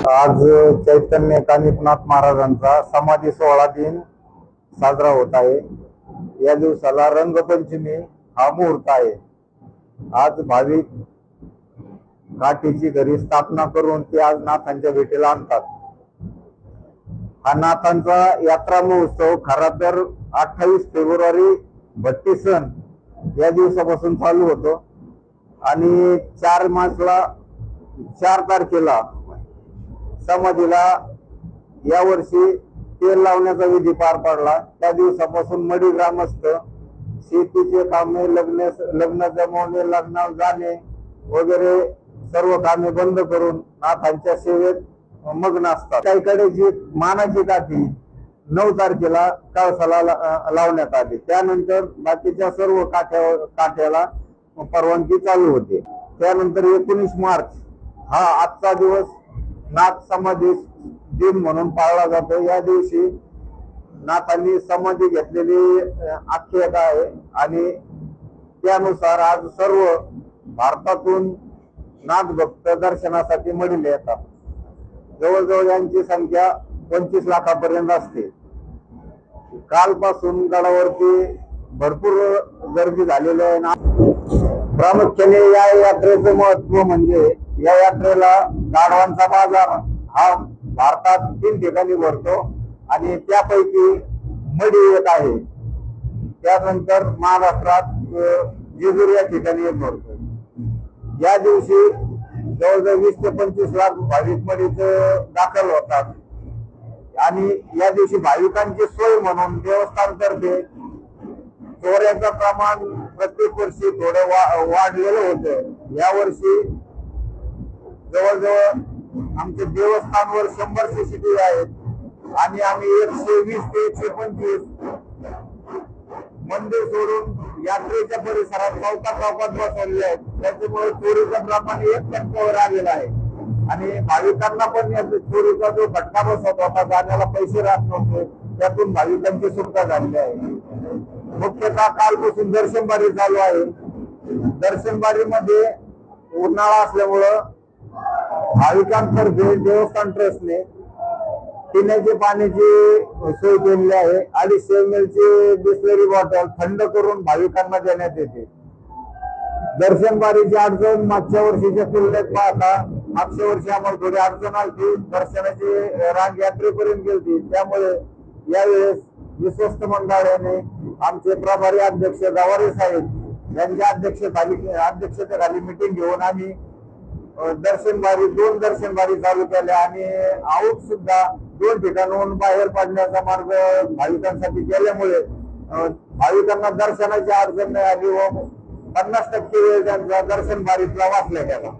आज चैतन्य कानिफनाथ महाराजांचा समाधी सोहळा दिन साजरा होत आहे। या दिवसाला रंगपंचमी हा मुहूर्त आहे। आज भाविक काठीची घरी स्थापना करून ते आज नाथांच्या भेटीला आणतात। हा नाथांचा यात्रा महोत्सव खरा तर 28 फेब्रुवारी भट्टी सण या दिवसापासून चालू होतो आणि 4 तारखेला समाधीला या वर्षी तेल लावण्याचा विधी पार पडला। त्या दिवसापासून मडी ग्रामस्थ शेतीचे कामे, लग्न जमवणे, लग्नाला जाणे वगैरे सर्व कामे बंद करून नाथांच्या सेवेत मग्न असतात। काहीकडे जी मानाची काठी 9 तारखेला कळसाला लावण्यात आली। त्यानंतर बाकीच्या सर्व काठ्याला परवानगी चालू होते। त्यानंतर 19 मार्च हा आजचा दिवस नाथ समाधी दिन म्हणून पाळला जातो। या दिवशी नाथांनी समाधी घेतलेली आख्यायिका आहे आणि त्यानुसार आज सर्व भारतातून नाथ भक्त दर्शनासाठी मडीला येतात। जवळजवळ यांची संख्या 25 लाखापर्यंत असते। कालपासून गडावरती भरपूर गर्दी झालेली आहे। प्रामुख्याने या यात्रेचं महत्व म्हणजे या यात्रेला गाढवांचा बाजार हा भारतात 3 ठिकाणी भरतो आणि त्यापैकी मडी एक आहे। त्यानंतर महाराष्ट्रात जेजूर या ठिकाणी एक भरतो। या दिवशी जवळजवळ 20 ते 25 लाख भाविक मडीत दाखल होतात आणि या दिवशी भाविकांची सोय म्हणून देवस्थानतर्फे चोऱ्याचं प्रमाण प्रत्येक वर्षी थोडं वाढलेलं होतं। या वर्षी जवळजवळ आमच्या देवस्थानवर 100 CCTV आहेत आणि आम्ही 120 ते 125 मंदिर सोडून यात्रेच्या परिसरात चौकात बसवले आहेत। त्याच्यामुळे चोरीचं प्रमाण 1% आलेलं आहे आणि भाविकांना पण चोरीचा जो फटका बसत होता, जाण्याला पैसे राहत नव्हते, त्यातून भाविकांची सुटका झाली आहे। मुख्यतः कालपासून दर्शनबारी चालू आहे। दर्शनबारीमध्ये उन्हाळा असल्यामुळं भाविकांतर्फे देवस्थान ट्रस्टने पिण्याच्या पाण्याची सोय केलेली आहे। 250 ml ची बिस्लरी बॉटल थंड करून भाविकांना देण्यात येते। दर्शनबारीची अडचण मागच्या वर्षीच्या तुलनेत पाहता मागच्या वर्षी आम्हाला थोडी अडचण आली। दर्शनाची रांग यात्रेपर्यंत गेली, त्यामुळे यावेळेस विश्वस्त मंडळाने आमचे प्रभारी अध्यक्ष गवारे साहेब यांच्या अध्यक्षतेखाली मीटिंग घेऊन आम्ही दोन दर्शनबारी चालू केल्या आणि आऊट सुद्धा 2 ठिकाणाहून बाहेर पडण्याचा मार्ग भाविकांसाठी केल्यामुळे भाविकांना दर्शनाची अडचण नाही आली व 50% वेळ त्यांचा दर्शनबारीतला वाचला गेला।